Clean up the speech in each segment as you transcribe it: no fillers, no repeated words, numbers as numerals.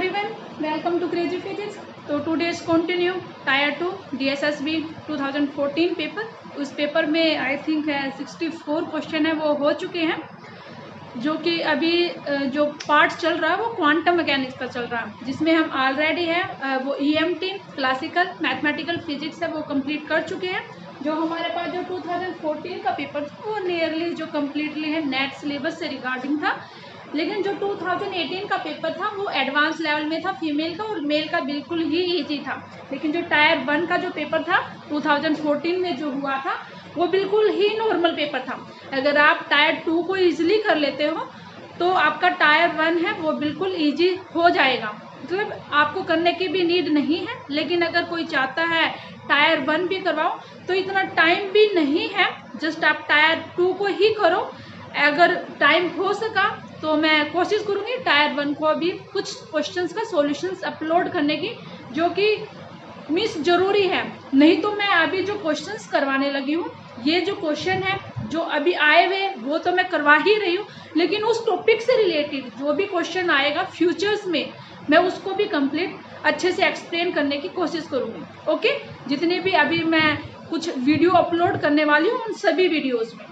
everyone, welcome to Crazy Physics। तो today's continue Tier 2 DSSB 2014 paper. उस paper में I think है 64 question है वो हो चुके हैं, जो कि अभी जो पार्ट चल रहा है वो क्वांटम मैकेनिक्स का चल रहा है, जिसमें हम ऑलरेडी है वो EMT क्लासिकल मैथमेटिकल फिजिक्स है वो कंप्लीट कर चुके हैं। जो हमारे पास जो 2014 का पेपर था वो नियरली जो कम्प्लीटली है नेट सिलेबस से रिगार्डिंग था, लेकिन जो 2018 का पेपर था वो एडवांस लेवल में था फीमेल का, और मेल का बिल्कुल ही इजी था। लेकिन जो टायर 1 का जो पेपर था 2014 में जो हुआ था वो बिल्कुल ही नॉर्मल पेपर था। अगर आप टायर 2 को इजीली कर लेते हो तो आपका टायर 1 है वो बिल्कुल इजी हो जाएगा, मतलब आपको करने की भी नीड नहीं है। लेकिन अगर कोई चाहता है टायर 1 भी करवाओ तो इतना टाइम भी नहीं है, जस्ट आप टायर 2 को ही करो। अगर टाइम हो सका तो मैं कोशिश करूँगी टायर 1 को अभी कुछ क्वेश्चंस का सॉल्यूशंस अपलोड करने की, जो कि मिस ज़रूरी है। नहीं तो मैं अभी जो क्वेश्चंस करवाने लगी हूँ, ये जो क्वेश्चन है जो अभी आए हुए वो तो मैं करवा ही रही हूँ, लेकिन उस टॉपिक से रिलेटेड जो भी क्वेश्चन आएगा फ्यूचर्स में मैं उसको भी कंप्लीट अच्छे से एक्सप्लेन करने की कोशिश करूँगी। ओके, जितने भी अभी मैं कुछ वीडियो अपलोड करने वाली हूँ उन सभी वीडियोज़ में।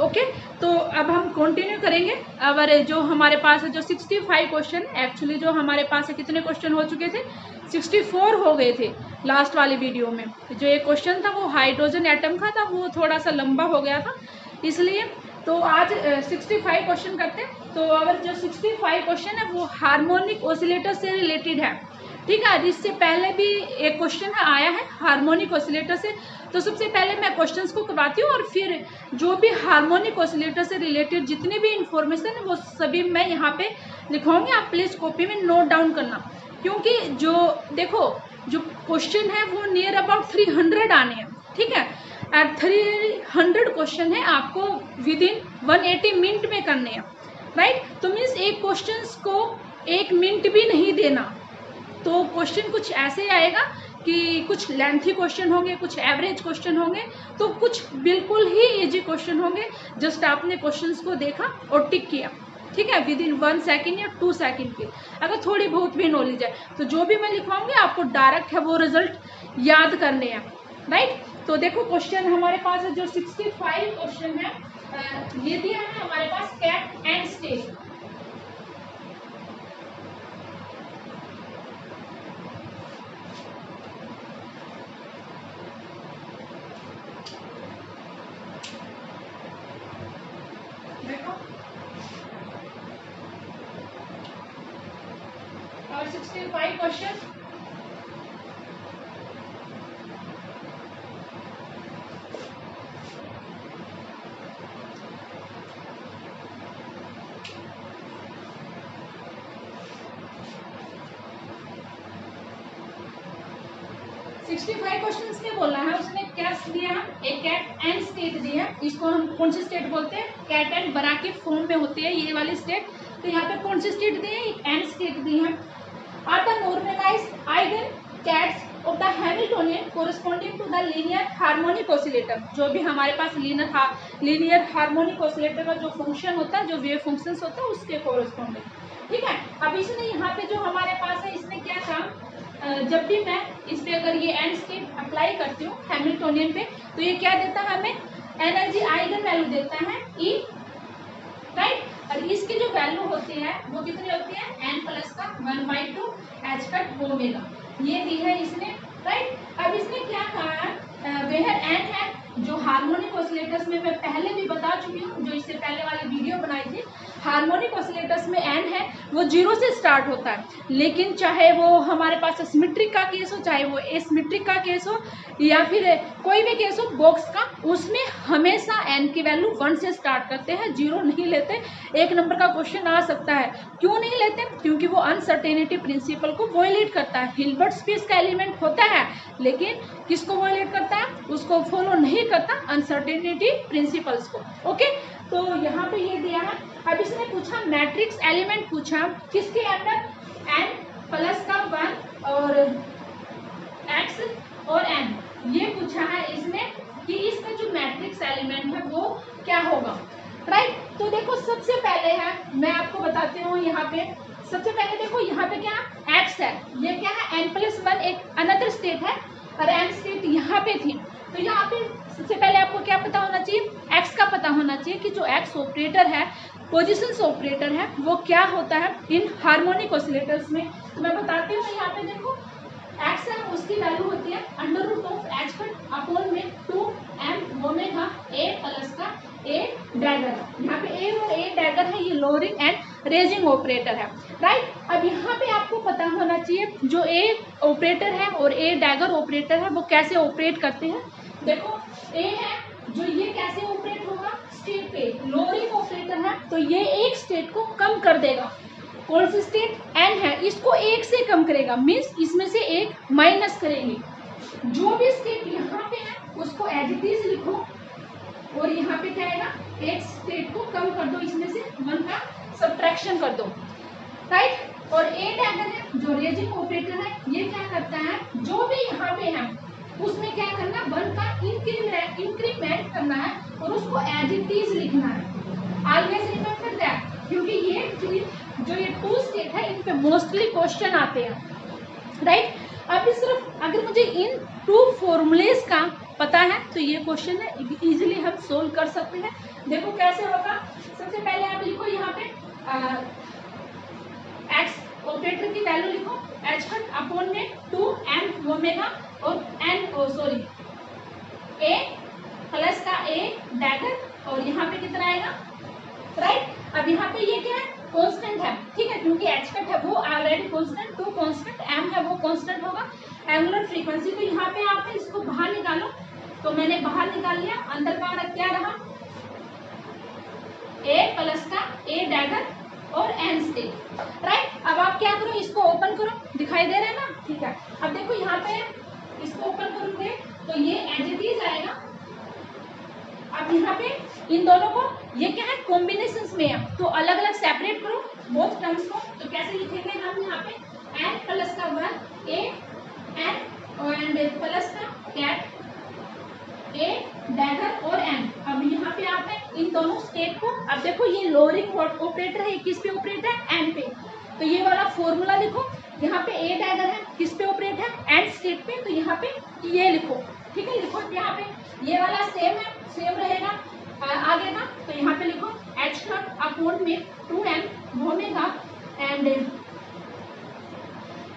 ओके, तो अब हम कंटिन्यू करेंगे। अब जो हमारे पास है जो 65 क्वेश्चन, एक्चुअली जो हमारे पास है कितने क्वेश्चन हो चुके थे, 64 हो गए थे लास्ट वाली वीडियो में। जो एक क्वेश्चन था वो हाइड्रोजन एटम का था, वो थोड़ा सा लंबा हो गया था, इसलिए तो आज 65 क्वेश्चन करते हैं। तो अगर जो 65 क्वेश्चन है वो हार्मोनिक ऑसिलेटर से रिलेटेड है, ठीक है। इससे पहले भी एक क्वेश्चन आया है हार्मोनिक ऑसिलेटर से, तो सबसे पहले मैं क्वेश्चंस को करवाती हूँ और फिर जो भी हार्मोनिक ऑसिलेटर से रिलेटेड जितनी भी इंफॉर्मेशन है वो सभी मैं यहाँ पे लिखवाऊंगी। आप प्लीज़ कॉपी में नोट डाउन करना, क्योंकि जो देखो जो क्वेश्चन है वो नियर अबाउट 300 आने हैं, ठीक है। 300 क्वेश्चन है, आपको विद इन 180 मिनट में करने हैं, राइट। तो मीन्स एक क्वेश्चन को 1 मिनट भी नहीं देना, तो क्वेश्चन कुछ ऐसे आएगा कि कुछ लेंथी क्वेश्चन होंगे, कुछ एवरेज क्वेश्चन होंगे, तो कुछ बिल्कुल ही इजी क्वेश्चन होंगे। जस्ट आपने क्वेश्चंस को देखा और टिक किया, ठीक है, विद इन 1 सेकेंड या 2 सेकेंड की अगर थोड़ी बहुत भी नॉलेज है तो जो भी मैं लिखवाऊंगी आपको डायरेक्ट है वो रिजल्ट याद करने हैं, राइट। तो देखो क्वेश्चन हमारे पास है जो 65 क्वेश्चन है, ये दिया है हमारे पास कैट एंड स्टेट। और 65 क्वेश्चन क्वेश्चंस में बोलना है, उसने क्या दिया है, एक कैट एंड स्टेट दी है। इसको हम कौन सी स्टेट बोलते हैं, कैट एंड बरा के फॉर्म में होती है ये वाली स्टेट। तो यहाँ पे कौन सी स्टेट दी है, एक एंड स्टेट दी है। Are the normalised eigen kets of the Hamiltonian corresponding to the linear harmonic oscillator. जो भी हमारे पास लीनियर हार्मोनिक ऑसिलेटर का जो फंक्शन होता है, जो वेव फंक्शंस होता है उसके कोरिस्पोंडिंग, ठीक है। अब इसने यहाँ पे जो हमारे पास है इसने क्या कहा, जब भी मैं इस पे अगर ये एंड स्टेट अप्लाई करती हूँ हैमिल्टोनियन पे, तो ये क्या देता है हमें, एनर्जी आइगन वैल्यू देता है E, राइट। और इसकी जो वैल्यू होती है वो कितनी होती है, n+1/2 h ओमेगा, ये दी है इसने, राइट। अब इसने क्या कहा, वेयर n है, जो हार्मोनिक ऑसिलेटर्स में मैं पहले भी बता चुकी हूँ, जो इससे पहले वाली वीडियो बनाई थी, हार्मोनिक ऑसिलेटर्स में n है वो 0 से स्टार्ट होता है। लेकिन चाहे वो हमारे पास सिमेट्रिक का केस हो, चाहे वो एसिमेट्रिक का केस हो, या फिर कोई भी केस हो बॉक्स का, उसमें हमेशा n की वैल्यू 1 से स्टार्ट करते हैं, 0 नहीं लेते। 1 नंबर का क्वेश्चन आ सकता है, क्यों नहीं लेते, क्योंकि वो अनसर्टेनिटी प्रिंसिपल को वॉयलेट करता है। हिल्बर्ट स्पीस का एलिमेंट होता है, लेकिन किसको वॉयलेट करता है, उसको फॉलो नहीं करता, अनसर्टेनिटी प्रिंसिपल्स को। ओके, तो यहाँ पे ये दिया है। अब इसने पूछा मैट्रिक्स एलिमेंट पूछा, किसके अंदर, n+1 और x और n, ये पूछा है इसने कि इसमें जो मैट्रिक्स एलिमेंट है वो क्या होगा, राइट। तो देखो सबसे पहले है, मैं आपको बताती हूँ यहाँ पे सबसे पहले देखो यहाँ पे क्या x है, ये क्या है n+1 एक अनदर स्टेट है और n स्टेट यहाँ पे थी। तो यहाँ पे सबसे पहले आपको क्या पता होना चाहिए, x का पता होना चाहिए कि जो x ऑपरेटर है, पोजिशंस ऑपरेटर है, वो क्या होता है इन हार्मोनिक ऑसिलेटर्स में। तो मैं बताती हूँ, यहाँ पे देखो x है, उसकी वैल्यू होती है √h अपॉन में 2m ओमेगा a प्लस का a डैगर। यहाँ पे a और a डैगर है, ये लोअरिंग एंड रेजिंग ऑपरेटर है, राइट। अब यहाँ पे आपको पता होना चाहिए जो a ऑपरेटर है और a डैगर ऑपरेटर है वो कैसे ऑपरेट करते हैं। देखो a है जो ये कैसे ऑपरेट होगा, स्टेट पे लोअरिंग ऑपरेटर है, तो ये एक स्टेट को कम कर देगा। कौन सी स्टेट, n है, इसको एक से कम करेगा, मीन्स इसमें से एक माइनस करेंगे। जो भी स्टेट यहाँ पे है उसको एज इट इज लिखो और यहाँ पे क्या आएगा, एक स्टेट को कम कर दो, इसमें से 1 का सब्ट्रैक्शन कर दो, राइट। और a डैगर है जो रेजिंग ऑपरेटर है, ये क्या करता है, जो भी यहाँ पे है उसमें क्या करना, 1 का इंक्रीमेंट करना है और उसको एज इट इज लिखना है। ऑलवेज रिमेंबर दैट, क्योंकि ये जो ये 2 स्टेट है इन पे मोस्टली क्वेश्चन आते हैं, राइट। अब इस तरफ अगर मुझे इन 2 फॉर्मूलेज का पता है तो ये क्वेश्चन है इजीली हम सोल्व कर सकते हैं। देखो कैसे होगा, सबसे पहले आप लिखो यहाँ पे x ऑपरेटर की वैल्यू लिखो h अपॉन में 2m ओमेगा और a प्लस का a डैगर और यहाँ पे कितना आएगा, राइट। अब यहाँ पे ये क्या है, कांस्टेंट है, ठीक है, क्योंकि h है वो ऑलरेडी कांस्टेंट, 2 कांस्टेंट, m है वो कांस्टेंट होगा। एंगुलर फ्रीक्वेंसी, तो यहाँ पे आप इसको बाहर निकालो, तो मैंने बाहर निकाल लिया, अंदर का क्या रहा, a प्लस का a डैगर और n स्टेट, राइट। अब आप क्या करो, इसको ओपन करो, दिखाई दे रहा है ना, ठीक है। अब देखो यहाँ पे इसको ओपन करोगे तो ये एज इट इज आएगा। अब यहाँ पे इन दोनों को, ये क्या है, कॉम्बिनेशंस में है, तो अलग अलग सेपरेट करो बोथ टर्म्स को। तो कैसे लिखेंगे हम, यहाँ पे n प्लस का 1 a n एंड प्लस का कैट a डैगर और n। अब यहाँ पे आप इन दोनों स्टेट को, अब देखो ये लोअरिंग ऑपरेटर है, किस पे ऑपरेट है, n पे, तो ये वाला फॉर्मूला लिखो। यहाँ पे a डैगर है, किस पे ऑपरेट है, n स्टेट पे, तो यहाँ पे ये लिखो, ठीक है। लिखो यहाँ पे ये वाला सेम है, सेम रहेगा आगे का, तो यहाँ पे लिखो h अपॉन में 2m omega and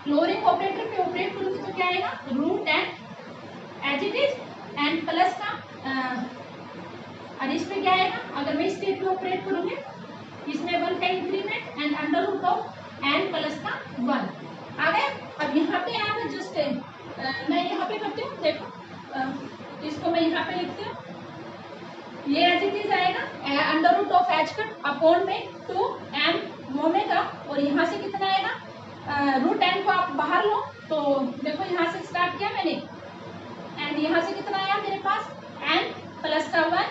lowering operator पे ऑपरेट करूंगी तो क्या आएगा, √n as it is and plus का और इस पे क्या आएगा, अगर मैं स्टेट पे ऑपरेट करूंगी इसमें 1 का इंक्रीमेंट एंड √n प्लस का 1 आ गया। अब यहाँ पे आप जस्ट मैं यहाँ पे करती हूँ, देखो इसको मैं यहाँ पे लिखती हूँ, ये एज इट इज आएगा √h अपॉन में 2m ओमेगा और यहाँ से कितना आएगा, √n को आप बाहर लो, तो देखो यहाँ से स्टार्ट किया मैंने एंड यहाँ से कितना आया मेरे पास, n प्लस का 1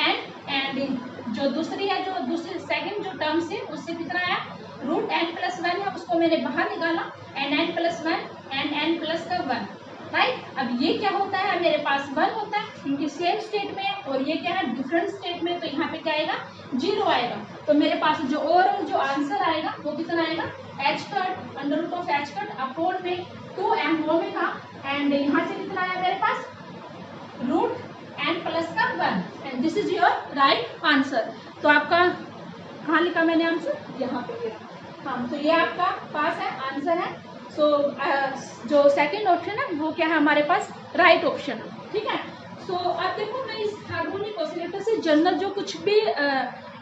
n एंड जो दूसरी है, जो दूसरी सेकंड जो टर्म से उससे कितना आया, √n प्लस 1 है, उसको मैंने बाहर निकाला and n plus 1 and n plus का 1, राइट। अब ये क्या होता है, मेरे पास 1 होता है क्योंकि सेम स्टेट में है, और ये क्या है डिफरेंट स्टेट में, तो यहाँ पे क्या आएगा, 0 आएगा। तो मेरे पास जो ओवरऑल जो आंसर आएगा वो कितना आएगा, h अपॉन में 2m ओमेगा एंड यहाँ से कितना आया मेरे पास, √n प्लस का 1 and this is your right answer. तो आपका कहाँ लिखा मैंने आंसर, यहाँ पे लिखा, हाँ। तो ये आपका पास है, आंसर है। सो जो सेकंड ऑप्शन है वो क्या है हमारे पास, राइट ऑप्शन है, ठीक है। सो अब देखो मैं इस हार्मोनिक ऑसिलेटर से जनरल जो कुछ भी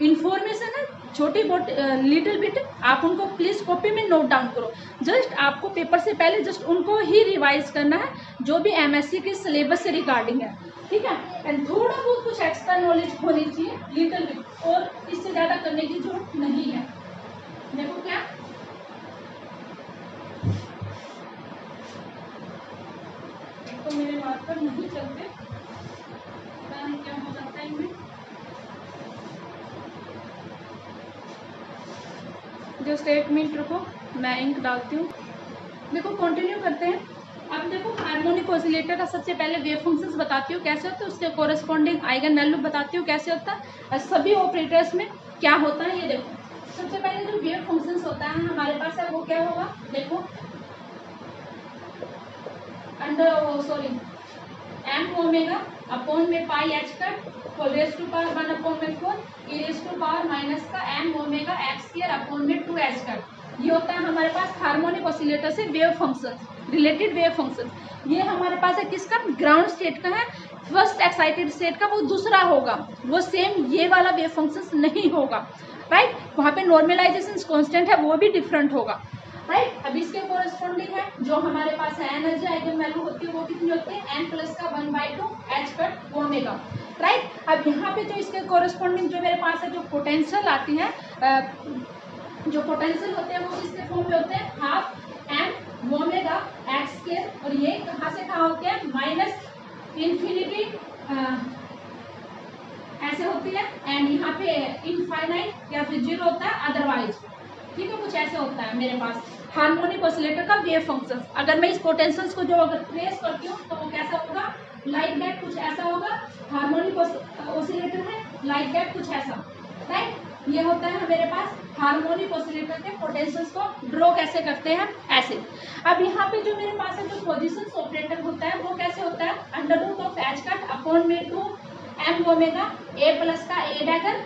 इंफॉर्मेशन है, छोटी बहुत लिटिल बिट, आप उनको प्लीज कॉपी में नोट डाउन करो। जस्ट आपको पेपर से पहले जस्ट उनको ही रिवाइज करना है, जो भी MSc के सिलेबस से रिगार्डिंग है, ठीक है। एंड थोड़ा बहुत कुछ एक्स्ट्रा नॉलेज होनी चाहिए, लिटिल बिट, और इससे ज़्यादा करने की जरूरत नहीं है। देखो क्या, तो मेरे मार्कर नहीं चलते, पता नहीं क्या हो जाता है इनमें। जस्ट 1 मिनट रुको, मैं इंक डालती हूँ। देखो कंटिन्यू करते हैं। अब देखो हार्मोनिक ऑसिलेटर का सबसे पहले वेव फंक्शंस बताती हूँ कैसे होता है, उसके कोरेस्पॉन्डिंग आइगन वैल्यू बताती हूँ कैसे होता है, और सभी ऑपरेटर्स में क्या होता है ये देखो। सबसे सबसे पहले जो वेव फंक्शंस होता है हमारे पास है वो क्या होगा, देखो एम ओमेगा अपॉन में pi h cut whole raise to power 1 upon में 4 e raise to power minus का m omega x square upon में 2 एच कट। ये होता है हमारे पास हार्मोनिक ऑसिलेटर से wave function, related wave function. ये हमारे पास है किसका, ग्राउंड स्टेट का है। फर्स्ट एक्साइटेड स्टेट का वो दूसरा होगा, वो सेम ये वाला वेव फंक्शन नहीं होगा, राइट। वहाँ पे नॉर्मलाइजेशन कांस्टेंट है वो भी डिफरेंट होगा, राइट। अब इसके कोरेस्पॉन्डिंग है जो हमारे पास है एनर्जी आइगन वैल्यू होती है वो कितनी होती है, एन प्लस का 1/2 एच कट ओमेगा, राइट। अब यहाँ पे जो इसके कोरेस्पॉन्डिंग जो मेरे पास है जो पोटेंशियल आती है, जो पोटेंशियल होते हैं वो किसके फॉर्म में होते हैं, half m omega x square, और ये कहाँ से कहाँ होते हैं, माइनस इन्फिनिटी ऐसे होती है, एंड यहाँ पे इनफाइनाइट या फिर जीरो होता है अदरवाइज, ठीक है। कुछ ऐसे होता है मेरे पास हार्मोनिक ऑसिलेटर का वेव फंक्शन। अगर मैं इस पोटेंशियल्स को जो अगर ट्रेस करती हूँ तो वो कैसा होगा, लाइक दैट, कुछ ऐसा होगा। हार्मोनिक ऑसिलेटर है लाइक दैट, कुछ ऐसा, राइट। ये होता है मेरे पास हार्मोनिक ऑसिलेटर के पोटेंशियल्स को ड्रॉ कैसे करते हैं, ऐसे। अब यहाँ पे जो मेरे पास है जो पोजीशन ऑपरेटर होता है वो कैसे होता है, under root of h cut upon में 2 एम ओमेगा ए प्लस का ए डैगर,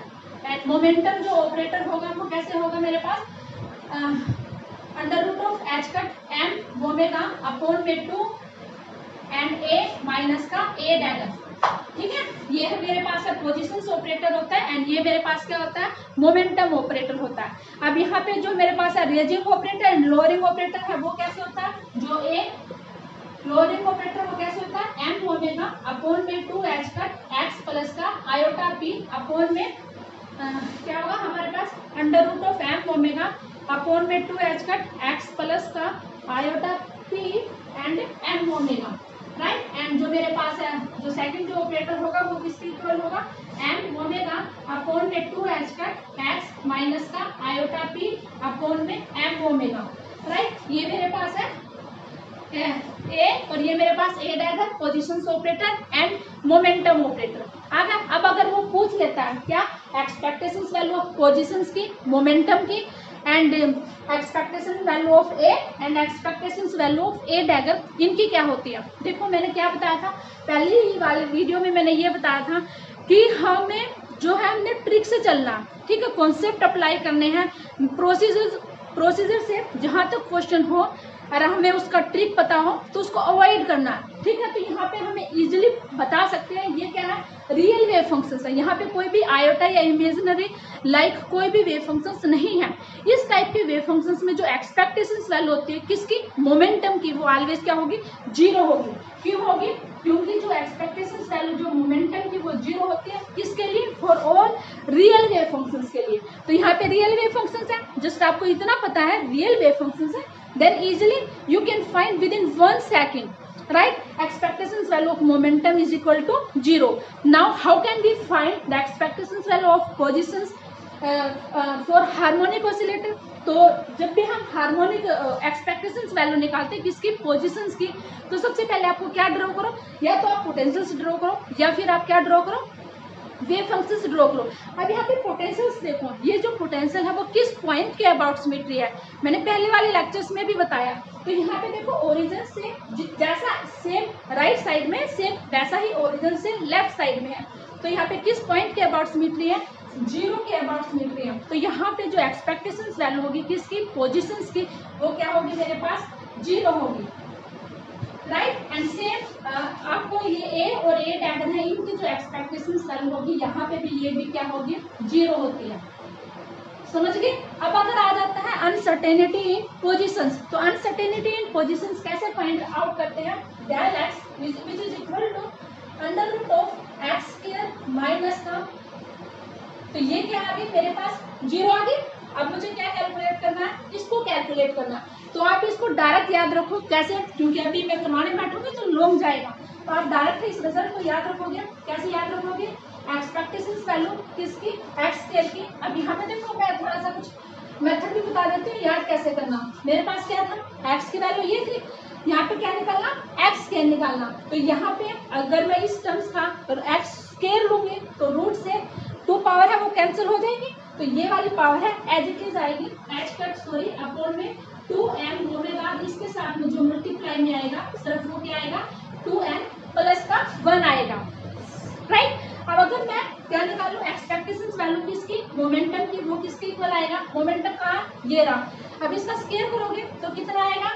एंड मोमेंटम जो ऑपरेटर होगा वो कैसे होगा मेरे पास, under root of h cut m omega upon में 2 एंड ए माइनस का ए डैगर, ठीक है। ये है मेरे पास है पोजीशन ऑपरेटर होता है, एंड ये मेरे पास क्या होता है, मोमेंटम ऑपरेटर होता है। अब यहाँ पे जो मेरे पास है raising operator and lowering operator है वो कैसे होता है, जो ए लोअरिंग ऑपरेटर वो कैसे होता है, एम ओमेगा अपॉन में 2 एच कट एक्स प्लस का आयोटा पी अपॉन में क्या होगा हमारे पास, under root of m omega upon में 2 एच कट एक्स प्लस का iota p and m omega, right. And जो मेरे पास है जो सेकंड जो ऑपरेटर होगा वो किसके इक्वल होगा, एम ओमेगा अपॉन में 2 एच कट एक्स माइनस का आयोटा पी अपॉन में एम ओमेगा, राइट। ये मेरे पास है ए और ये मेरे पास a dagger, positions operator and momentum operator आ गया। अब अगर वो पूछ लेता है क्या, एक्सपेक्टेशंस वैल्यू ऑफ पोजीशंस की, मोमेंटम की, and expectation value of a and expectations value of a dagger, इनकी क्या होती है। देखो मैंने क्या बताया था पहले ही वाले वीडियो में, मैंने ये बताया था कि हमें जो है हमने ट्रिक से चलना, ठीक है, कॉन्सेप्ट अप्लाई करने हैं, प्रोसीजर से जहाँ तक क्वेश्चन हो और हमें उसका ट्रिक पता हो तो उसको अवॉइड करना है, ठीक है। तो यहाँ पे हमें इजीली बता सकते हैं ये क्या है, रियल वेव फंक्शंस है। यहाँ पे कोई भी आयोटा या इमेजिनरी लाइक कोई भी वेव फंक्शंस नहीं है। इस टाइप के वेव फंक्शंस में जो एक्सपेक्टेशंस वैल्यू होती है किसकी, मोमेंटम की, वो ऑलवेज क्या होगी, जीरो होगी। क्यों होगी, क्योंकि जो एक्सपेक्टेशंस वैल्यू जो मोमेंटम की वो जीरो होती है, किसके लिए, for all real wave functions के लिए। तो यहाँ पे रियल वेव फंक्शंस है, जस्ट आपको इतना पता है रियल वेव फंक्शंस है, then easily you can find within 1 second, right, expectations value of momentum is equal to 0. Now how can we find the expectations value of positions for harmonic oscillator? तो जब भी हम harmonic expectations value निकालते हैं किसकी, positions की, तो सबसे पहले आपको क्या ड्रॉ करो, या तो आप पोटेंशियल्स ड्रॉ करो या फिर आप क्या ड्रॉ करो, वेव फंक्शंस ड्रॉ करो। अब यहाँ पे पोटेंशियल्स देखो, ये जो पोटेंशियल है वो किस पॉइंट के अबाउट सिमेट्री है, मैंने पहले वाले लेक्चर्स में भी बताया। तो यहाँ पे देखो ओरिजिन से जैसा सेम राइट साइड में सेम वैसा ही ओरिजिन से लेफ्ट साइड में है। तो यहाँ पे किस पॉइंट के अबाउट सिमेट्री है, जीरो के अबाउट सिमेट्री है। तो यहाँ पे जो एक्सपेक्टेशंस वैल्यू होगी किसकी, पोजीशंस की, वो क्या होगी मेरे पास, जीरो होगी, राइट। एंड सेम आपको ये ए और ए डैगर है, इनकी जो एक्सपेक्टेशंस वैल्यू होगी यहाँ पे भी ये भी क्या होगी, जीरो होती है, समझ गए। अब अगर आ जाता है अनसर्टेनिटी इन पोजीशंस, तो अनसर्टेनिटी इन पोजीशंस कैसे फाइंड आउट करते हैं, del x which is equal to under root of x square minus का, तो ये क्या आ गई मेरे पास, जीरो आ गई। अब मुझे क्या कैलकुलेट करना है, इसको कैलकुलेट करना। तो आप इसको डायरेक्ट याद रखो, कैसे, क्योंकि अभी मैं करवाने बैठूंगी तो लॉन्ग जाएगा, तो आप डायरेक्ट इस रिजल्ट को याद रखोगे। कैसे याद रखोगे, एक्सपेक्टेशंस वैल्यू किसकी, एक्स स्क्वायर की। अब यहाँ पे देखो मैं थोड़ा सा कुछ मेथड भी बता देती हूँ याद कैसे करना। मेरे पास क्या था, एक्स की वैल्यू ये थी, यहाँ पे क्या निकालना, एक्स स्क्वायर निकालना। तो यहाँ पे अगर मैं इस टर्म्स का एक्स स्क्वायर लूंगी तो रूट से 2 पावर है वो कैंसिल हो जाएगी, तो ये वाली पावर है एज इट इज आएगी एच कट सॉरी अपॉन में 2m ओमेगा, इसके साथ में जो मल्टीप्लाई में आएगा सिर्फ वो क्या आएगा 2n प्लस का 1 आएगा, राइट। अब अगर मैं क्या निकालूं एक्सपेक्टेशंस वैल्यू किसकी, मोमेंटम की, वो किसके इक्वल आएगा, मोमेंटम का ये रहा। अब इसका स्क्वायर करोगे तो कितना आएगा,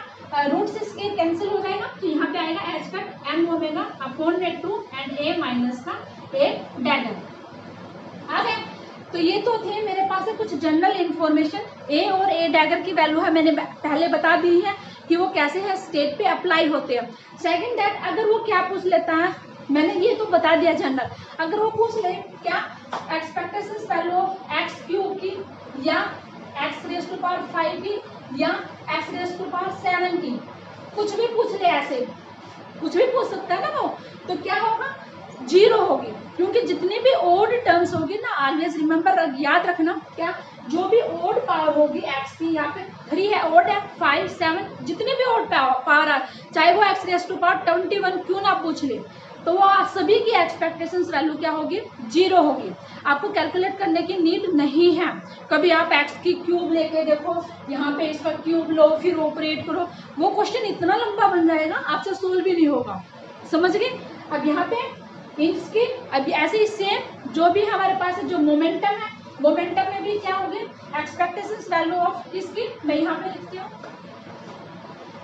रूट से स्क्वायर कैंसिल हो जाएगा, तो यहाँ पे आएगा h cut m omega upon में 2 एंड ए माइनस का एक डैगर आ गया। तो ये तो थे मेरे पास है कुछ जनरल इंफॉर्मेशन। ए और ए डैगर की वैल्यू है मैंने पहले बता दी है कि वो कैसे है स्टेट पे अप्लाई होते हैं। सेकंड दैट अगर वो क्या पूछ लेता है, मैंने ये तो बता दिया जनरल, अगर वो पूछ ले क्या expectations value of x cube की या एक्स रेज़ टू पावर 5 की या एक्स रेज़ टू पावर 7 की, कुछ भी पूछ ले, ऐसे कुछ भी पूछ सकता है ना वो, तो क्या होगा 0 होगी, क्योंकि जितनी भी ओड टर्म्स होगी ना, ऑलवेज रिमेंबर याद रखना, क्या जो भी ओड पावर होगी एक्स की, यहाँ पे 3 है, ओड है 5 7, जितनी भी ओड पावर है, चाहे वो एक्स रेज़ टू पावर 21 क्यों ना पूछ ले, तो वो सभी की एक्सपेक्टेशंस वैल्यू क्या होगी 0 होगी। आपको कैलकुलेट करने की नीड नहीं है। कभी आप एक्स की क्यूब लेके देखो, यहाँ पे इसका क्यूब लो फिर ऑपरेट करो, वो क्वेश्चन इतना लंबा बन जाएगा आपसे सोल्व भी नहीं होगा, समझ गए। अब यहाँ पे इसकी अब ऐसे ही सेम जो भी हमारे पास है, जो मोमेंटम है, मोमेंटम में भी क्या होगी एक्सपेक्टेशंस वैल्यू ऑफ इसकी, मैं यहाँ पे लिखती हूँ,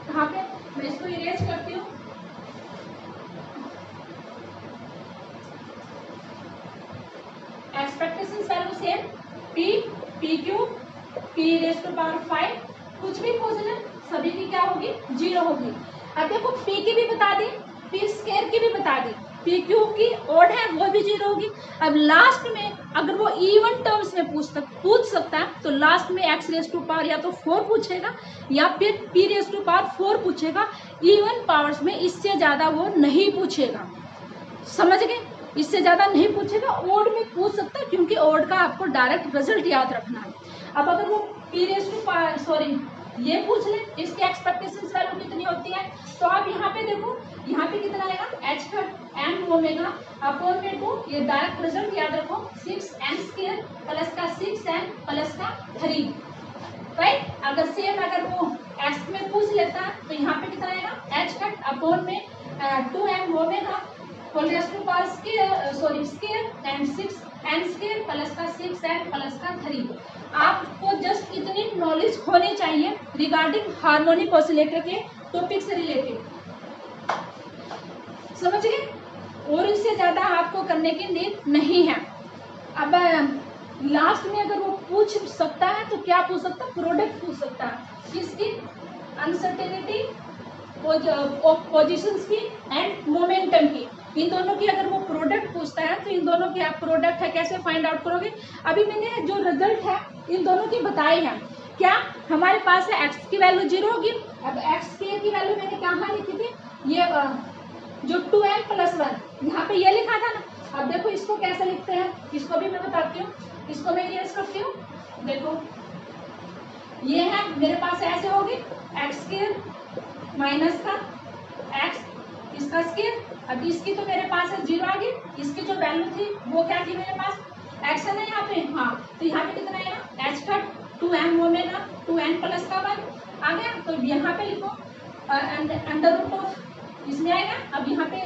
यहाँ पे मैं इसको इरेज करती हूँ, expectations value same p cube p raise to power 5, कुछ भी पूछ ले सभी की क्या होगी 0 होगी। अब देखो पी की भी बता दी, पी स्क्वायर की भी बता दी, पी क्यूब की ओड है वो भी 0 होगी। अब लास्ट में अगर वो इवन टर्म्स में पूछ सकता है तो लास्ट में एक्स रेज़ टू पावर या तो 4 पूछेगा या फिर पी रेज़ टू पावर 4 पूछेगा, इवन पावर्स में इससे ज़्यादा वो नहीं पूछेगा, समझ गए, इससे ज़्यादा नहीं पूछेगा। ओड में पूछ सकता है क्योंकि ओड का आपको डायरेक्ट रिजल्ट याद रखना है। अब अगर वो p raise to power sorry ये पूछ ले इसकी एक्सपेक्टेशंस वैल्यू कितनी होती है, तो आप यहाँ पे देखो, यहाँ पे कितना आएगा h cut m omega upon में 2, ये डायरेक्ट रिजल्ट याद रखो 6n स्क्वायर प्लस का 6n प्लस का 3, राइट। अगर सेम अगर वो एक्स में पूछ लेता है तो यहाँ पे कितना आएगा एच कट अपॉन में 2m omega whole raise to power square and 6n square plus का 6n प्लस का 3। आपको जस्ट इतनी नॉलेज होनी चाहिए रिगार्डिंग हार्मोनिक ऑसिलेटर के टॉपिक से रिलेटेड, समझ गए, और इससे ज़्यादा आपको करने की नीड नहीं है। अब लास्ट में अगर वो पूछ सकता है तो क्या पूछ सकता है, प्रोडक्ट पूछ सकता है, किसकी, अनसर्टेनिटी पोजीशंस की एंड मोमेंटम की, इन दोनों की अगर वो प्रोडक्ट पूछता है तो इन दोनों की आप प्रोडक्ट है कैसे फाइंड आउट करोगे। अभी मैंने जो रिजल्ट है इन दोनों की बताई है, क्या हमारे पास है एक्स की वैल्यू 0 होगी। अब एक्स की वैल्यू मैंने कहाँ लिखी थी, ये जो 2m प्लस 1 यहाँ पे ये लिखा था ना। अब देखो इसको कैसे लिखते हैं, इसको भी मैं बताती हूँ, इसको मैं इरेज करती हूँ। देखो ये है मेरे पास ऐसे होगी एक्स स्क्वायर माइनस का एक्स इसका स्क्वायर। अब इसकी तो मेरे पास है 0 आ गई, इसकी जो वैल्यू थी वो क्या थी मेरे पास एक्स है ना यहाँ पे, हाँ, तो यहाँ पे कितना आएगा h cut 2m omega 2n plus का 1 आ गया। तो यहाँ पे लिखो अंडर रूट ऑफ इसमें आएगा। अब यहाँ पे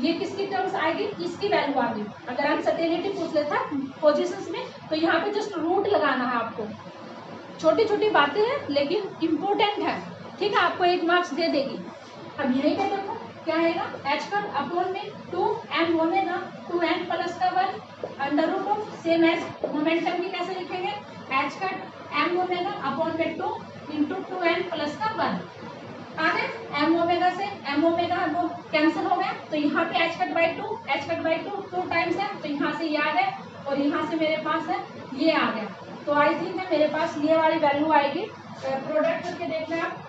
ये किसकी टर्म्स आएगी, इसकी वैल्यू आ गई। अगर अनसर्टेनिटी पूछ लेता पोजीशंस में तो यहाँ पे जस्ट रूट लगाना है आपको। छोटी छोटी बातें हैं लेकिन इम्पोर्टेंट है, ठीक है, आपको 1 मार्क्स दे देगी। अब यही पे देखो क्या आएगा एच कट अपॉन में 2m ओमेगा 2n प्लस का 1 under root of same as momentum की कैसे लिखेंगे h cut m omega upon में 2 इंटू 2n प्लस का 1 आ गया। m ओमेगा से m ओमेगा वो कैंसिल हो गया, तो यहाँ पे h कट बाई 2 टाइम्स है, तो यहाँ से ये आ गया और यहाँ से मेरे पास है ये आ गया। तो आई थिंक है मेरे पास ये वाली वैल्यू आएगी। प्रोडक्ट करके देखना आप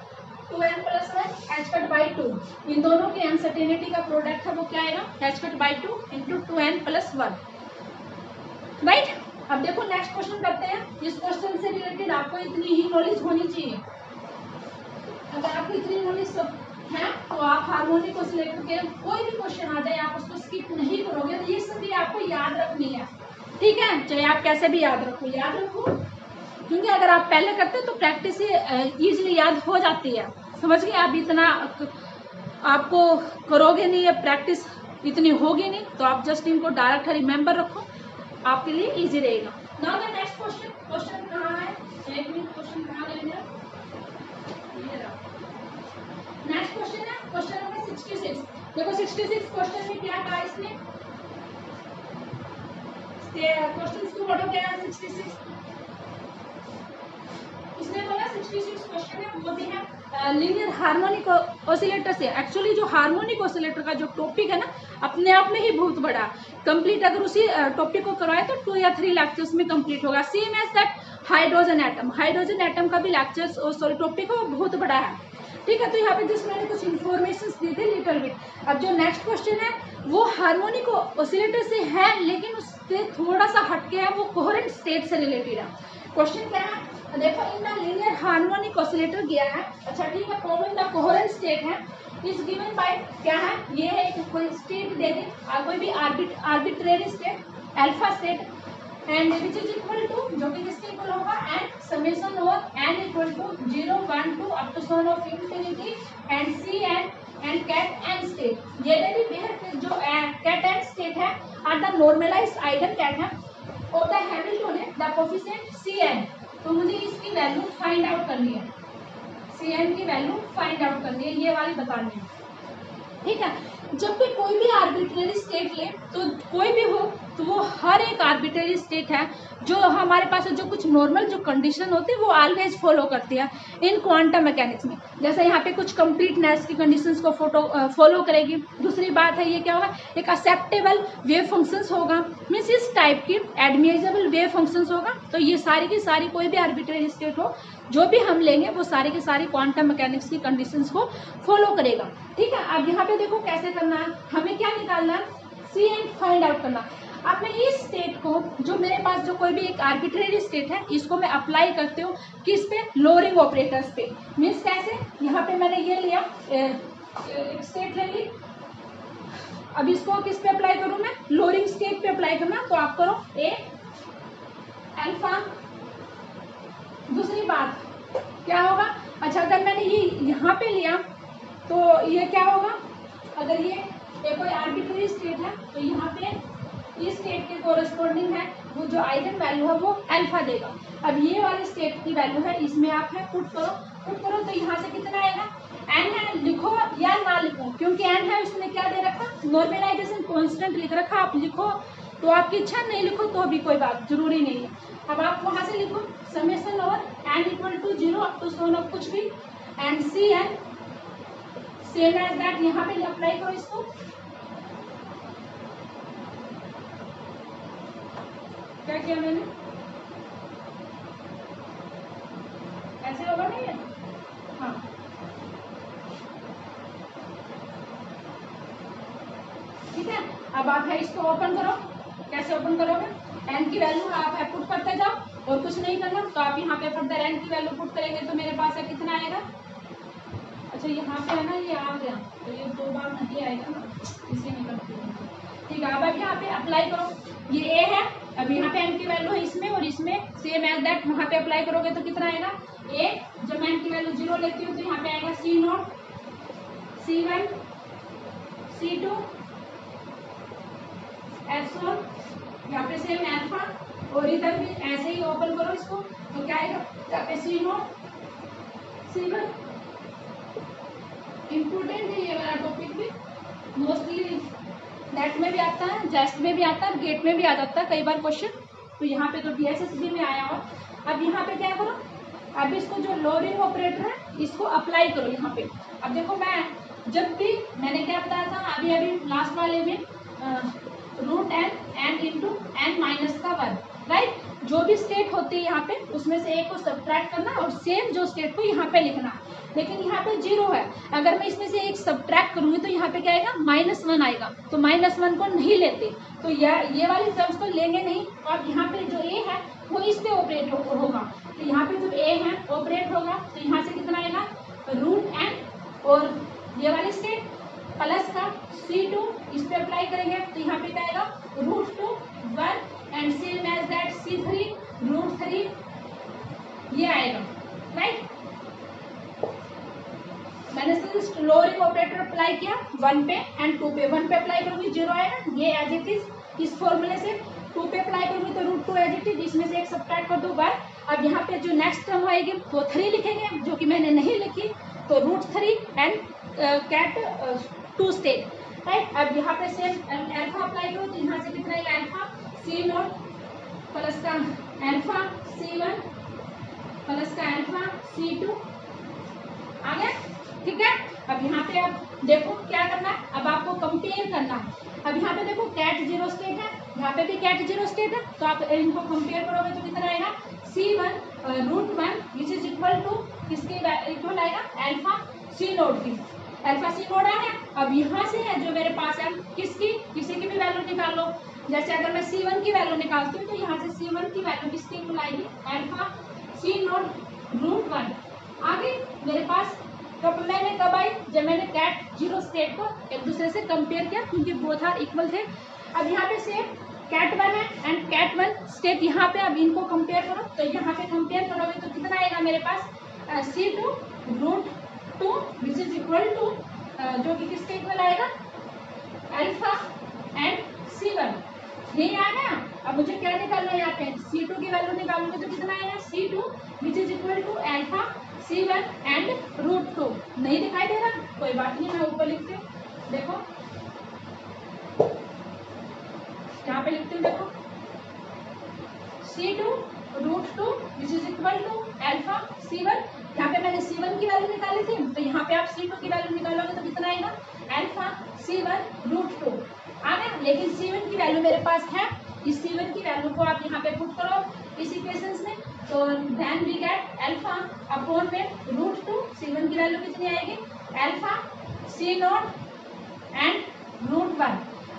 2n plus 1 H cut by 2, इन दोनों की अनसर्टेनिटी का प्रोडक्ट है वो क्या आएगा h cut by 2 into 2n plus 1, right. अब देखो नेक्स्ट क्वेश्चन करते हैं। इस क्वेश्चन से रिलेटेड आपको इतनी ही नॉलेज होनी चाहिए। अगर आपको इतनी नॉलेज है तो आप हार्मोनिक ऑसिलेटर के कोई भी क्वेश्चन आ जाए आप उसको स्किप नहीं करोगे, तो ये सभी आपको याद रखनी है। ठीक है, चाहे आप कैसे भी याद रखो, क्योंकि अगर आप पहले करते तो प्रैक्टिस इजीली याद हो जाती है। समझ गए? आप इतना आपको करोगे नहीं, प्रैक्टिस इतनी होगी नहीं, तो आप जस्ट इनको डायरेक्ट रिमेंबर रखो, आपके लिए इजी रहेगा। नाउ द नेक्स्ट क्वेश्चन कहाँ है? एक मिनट, क्वेश्चन कहाँ है मेरा? नेक्स्ट क्वेश्चन है क्वेश्चन नंबर 66। देखो 66 क्वेश्चन में क्या कहा इसने? क्वेश्चन को पढ़ो क्या है 66। इसने बोला 66 क्वेश्चन है वो भी है लीनियर हार्मोनिक ऑसिलेटर से। एक्चुअली जो हार्मोनिक ऑसिलेटर का जो टॉपिक है ना, अपने आप में ही बहुत बड़ा कंप्लीट, अगर उसी टॉपिक को करवाए तो 2 या 3 लेक्चर्स में कंप्लीट होगा। Same as that hydrogen atom का भी लेक्चर्स और सॉरी टॉपिक है वो बहुत बड़ा है। ठीक है, तो यहाँ पे जस्ट मैंने कुछ इन्फॉर्मेशन दी थी लिटिल बिट। अब जो नेक्स्ट क्वेश्चन है वो हार्मोनिक ऑसिलेटर से है, लेकिन उससे थोड़ा सा हटके है, वो कोहेरेंट स्टेट से रिलेटेड है। क्वेश्चन क्या है? देखो, in the linear harmonic oscillator दिया है। अच्छा ठीक है, प्रोब्लम द कोहेरेंट स्टेट है इज गिवन बाय क्या है? ये है एक कोई स्टेट दे दी, कोई भी arbitrary state alpha state, and which is equal to, जो कि किसके इक्वल होगा? And summation over n equal to 0 1 2 up to sum of infinity and c and ket n state. ये दे दी वेयर जो कैट एन स्टेट है are the normalised eigen ket है और the Hamiltonian the coefficient Cn। तो मुझे इसकी वैल्यू फाइंड आउट करनी है, Cn की वैल्यू फाइंड आउट करनी है, ये वाली बतानी है। ठीक है, जब भी कोई भी आर्बिट्रेरी स्टेट ले, तो कोई भी हो, तो वो हर एक आर्बिट्रेरी स्टेट है जो हमारे पास जो कुछ नॉर्मल जो कंडीशन होती है वो ऑलवेज फॉलो करती है इन क्वांटम मैकेनिक्स में। जैसे यहाँ पे कुछ कंप्लीटनेस की कंडीशंस को फॉलो करेगी। दूसरी बात है ये क्या होगा? एक एक्सेप्टेबल वेव फंक्शंस होगा, मीन्स इस टाइप की एडमिसेबल वेव फंक्शंस होगा। तो ये सारी की सारी कोई भी आर्बिट्रेरी स्टेट हो, जो भी हम लेंगे वो सारी की सारी क्वांटम मैकेनिक्स की कंडीशंस को फॉलो करेगा। ठीक है, अब यहाँ पे देखो कैसे करना है, हमें क्या निकालना है? Cn फाइंड आउट करना। अब मैं इस स्टेट को, जो मेरे पास जो कोई भी एक आर्बिट्रेरी स्टेट है, इसको मैं अप्लाई करती हूँ किस पे? लोअरिंग ऑपरेटर्स पे। मीन्स कैसे? यहाँ पे मैंने ये लिया, एक स्टेट ले ली, अब इसको किस पे अप्लाई करूँ मैं? लोअरिंग स्टेट पे अप्लाई करना। तो आप करो ए अल्फा। दूसरी बात क्या होगा? अच्छा, अगर मैंने ये यहाँ पे लिया तो ये क्या होगा? अगर ये कोई आर्बिट्रेरी स्टेट है तो यहाँ पे इस स्टेट के कोरस्पॉन्डिंग है वो जो आइगन वैल्यू है वो अल्फा देगा। अब ये वाले स्टेट की वैल्यू है, इसमें आप है पुट करो तो यहाँ से कितना आएगा? एन है, लिखो या ना लिखो, क्योंकि एन है उसने क्या दे रखा? नॉर्मलाइजेशन कांस्टेंट लिख रखा। आप लिखो तो आपकी इच्छा, नहीं लिखो तो भी कोई बात जरूरी नहीं है। अब आप वहाँ से लिखो summation over n equal to 0 up to sum of कुछ भी and c n same as that. यहाँ पे अप्लाई करो इसको। क्या किया मैंने? ऐसे होगा नहीं है? हाँ, ठीक है। अब आप है इसको ओपन करो। कैसे ओपन करोगे? एन की वैल्यू आप है पुट करते जाओ और कुछ नहीं करना। तो आप यहाँ पे फर्दर एन की वैल्यू पुट करेंगे तो मेरे पास है कितना आएगा? अच्छा, यहाँ पे है ना, ये आ गया तो ये 2 बार नहीं आएगा ना, इसे निकलती है। ठीक है, अब यहाँ पे अप्लाई करो। ये ए है, अब यहाँ पे एन की वैल्यू है इसमें और इसमें सेम एज दैट। वहाँ पे अप्लाई करोगे तो कितना आएगा? ए। जब मैं एन की वैल्यू 0 लेती हूँ तो यहाँ पे आएगा C0 C1 C2 S1, यहाँ पे सेम अल्फा, और इधर भी ऐसे ही ओपन करो इसको तो क्या आएगा? यहाँ पे C0 C1। इम्पोर्टेंट है ये वाला टॉपिक भी, मोस्टली नेट में भी आता है, जेस्ट में भी आता है, गेट में भी आ जाता है कई बार क्वेश्चन। तो यहाँ पे तो DSSB में आया हो। अब यहाँ पे क्या करो? अब इसको जो लोअरिंग ऑपरेटर है इसको अप्लाई करो यहाँ पे। अब देखो, मैं जब भी मैंने क्या बताया था अभी लास्ट वाले में, root n into n minus का 1, राइट? जो भी स्टेट होती है यहाँ पे उसमें से एक को सब्ट्रैक्ट करना और सेम जो स्टेट को यहाँ पे लिखना। लेकिन यहाँ पे 0 है, अगर मैं इसमें से एक सब्ट्रैक्ट करूँगी तो यहाँ पे क्या आएगा? -1 आएगा। तो -1 को नहीं लेते, तो ये वाली टर्म्स तो लेंगे नहीं। और यहाँ पे जो ए है वो इस पे ऑपरेट होगा। तो यहाँ पे जब ए है ऑपरेट होगा तो यहाँ से कितना आएगा? रूट एन और ये वाली स्टेट प्लस का C2 इस पे अप्लाई करेंगे तो यहाँ पे क्या आएगा? √2 1 and same as that C3 √3 ये आएगा, राइट। मैंने सिर्फ लोअरिंग ऑपरेटर अप्लाई किया 1 पे एंड 2 पे। 1 पे अप्लाई करूंगी 0 आएगा, ये एज इट इज इस फॉर्मूले से। 2 पे अप्लाई करूंगी तो √2 एज इट इज, इसमें से एक सब्ट्रैक्ट कर दो 1। अब यहाँ पे जो नेक्स्ट टर्म आएगी वो 3 लिखेंगे, जो कि मैंने नहीं लिखी, तो √3 एंड कैट 2 स्टेट, राइट। अब यहाँ पे सेम अल्फा अप्लाई करो तो यहाँ से कितना आएगा अल्फा C0 प्लस का अल्फा C1 प्लस का अल्फा C2 आ गया, ठीक है। अब यहाँ पे अब देखो क्या करना है, अब आपको कंपेयर करना है। अब यहाँ पे देखो कैट 0 स्टेट है, यहाँ पे भी कैट 0 स्टेट है, तो आप इनको कंपेयर करोगे तो कितना आएगा C1 √1 which is equal to किसके इक्वल आएगा अल्फा C0 की। अल्फा C0 आ गया। अब यहाँ से है जो मेरे पास है किसकी, किसी की भी वैल्यू निकाल लो। जैसे अगर मैं C1 की वैल्यू निकालती हूँ तो यहाँ से C1 की वैल्यू किसकी इक्वल आएगी अल्फा C0 √1 आ गई मेरे पास। कब मैंने कब आई, जब मैंने कैट 0 स्टेट को एक दूसरे से कंपेयर किया, क्योंकि बोथ आर इक्वल थे। अब यहाँ पे सेम कैट 1 है एंड कैट 1 स्टेट यहाँ पे, अब इनको कंपेयर करो तो यहाँ पे कंपेयर करोगे तो कितना आएगा मेरे पास C2 √2 which is equal to जो कि किसके इक्वल आएगा अल्फा एंड C1, यही आ गया। अब मुझे क्या निकालना है, यहाँ पे C2 की वैल्यू निकालूंगी तो कितना आएगा C2 which is equal to alpha C1 and √2। नहीं दिखाई दे रहा, कोई बात नहीं, मैं ऊपर लिखती हूँ, देखो यहाँ पे लिखती हूँ, देखो C2 √2 which is equal to alpha C1। यहाँ पे मैंने C1 की वैल्यू निकाली थी, तो यहाँ पे आप C2 की वैल्यू निकालोगे तो कितना आएगा अल्फा C1 √2 आ गया। लेकिन C1 की वैल्यू मेरे पास है, इस C1 की वैल्यू को आप यहाँ पे पुट करो इस इक्वेशंस में, तो then we get alpha upon में √2। C1 की वैल्यू कितनी आएगी अल्फा C0 एंड √1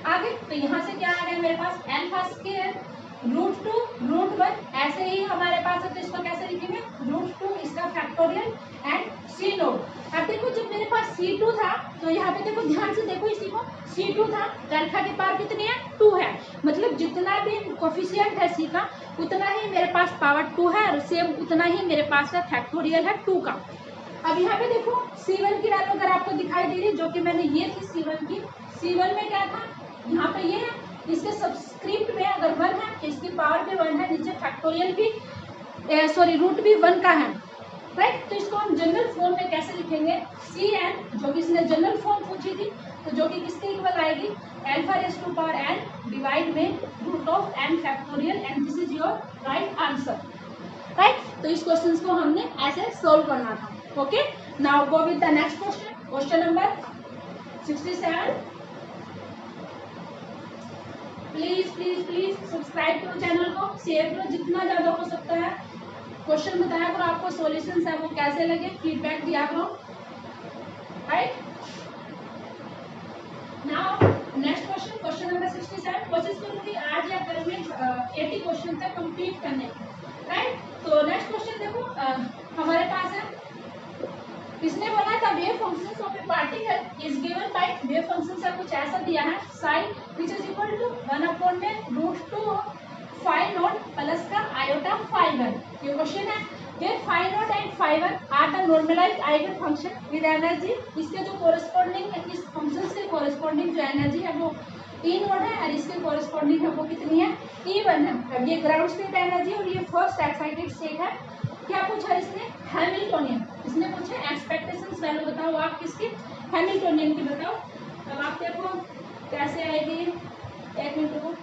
आ गई। तो यहाँ से क्या आ गया मेरे पास अल्फा स्क्वायर √2 √1, ऐसे ही हमारे पास है, तो इसको कैसे लिखेंगे √2 इसका फैक्टोरियल एंड C0। अब देखो जब मेरे पास C2 था तो यहाँ पे देखो ध्यान से देखो, इसी को C2 था तो अल्फा की पावर कितनी है 2 है, मतलब जितना भी कोफिशिएंट है C का उतना ही मेरे पास पावर 2 है, और सेम उतना ही मेरे पास है फैक्टोरियल है 2 का। अब यहाँ पे देखो C1 की वैल्यू अगर आपको दिखाई दे रही, जो कि मैंने ये थी C1 की, C1 में क्या था यहाँ पे ये है, इसके सबस्क्रिप्ट में अगर 1 है तो इसकी पावर भी 1 है, नीचे फैक्टोरियल भी रूट भी 1 का है, राइट। तो इसको हम जनरल फॉर्म में कैसे लिखेंगे Cn, जो कि इसने जनरल फॉर्म पूछी थी, तो जो कि किसके इक्वल आएगी alpha raise to power n divide में √n factorial, and this is your right answer, right. तो इस क्वेश्चन को हमने ऐसे सोल्व करना था। ओके, now go with the next question, question number 67। Please please please subscribe करो चैनल को, शेयर करो जितना ज़्यादा हो सकता है, क्वेश्चन बताया करो, आपको सॉल्यूशंस है वो कैसे लगे, फीडबैक दिया करो, right. Now next question, question number 67। कोशिश करूंगी आज या कल में 80 क्वेश्चन तक कंप्लीट करने, राइट। तो नेक्स्ट क्वेश्चन देखो हमारे पास है, इसने बोला था wave functions of a particle is given by, wave function का कुछ ऐसा दिया है psi which is equal to 1 upon में √2 φ0 प्लस का आयोटा φ1। ये क्वेश्चन है, where φ0 and φ1 are the normalised eigen function with energy, इसके जो कोरिस्पोंडिंग है, इस फंक्शंस के कोरिस्पोंडिंग जो एनर्जी है वो E0 है, और इसके कोरिस्पोंडिंग है वो कितनी है E1 है। अब ये ग्राउंड स्टेट एनर्जी और ये फर्स्ट एक्साइटेड स्टेट है। क्या पूछा इसने हैमिल्टोनियन, इसने पूछा एक्सपेक्टेशंस वैल्यू बताओ आप किसकी हैमिल्टोनियन की बताओ। अब आप देखो कैसे आएगी, एक मिनट रुको,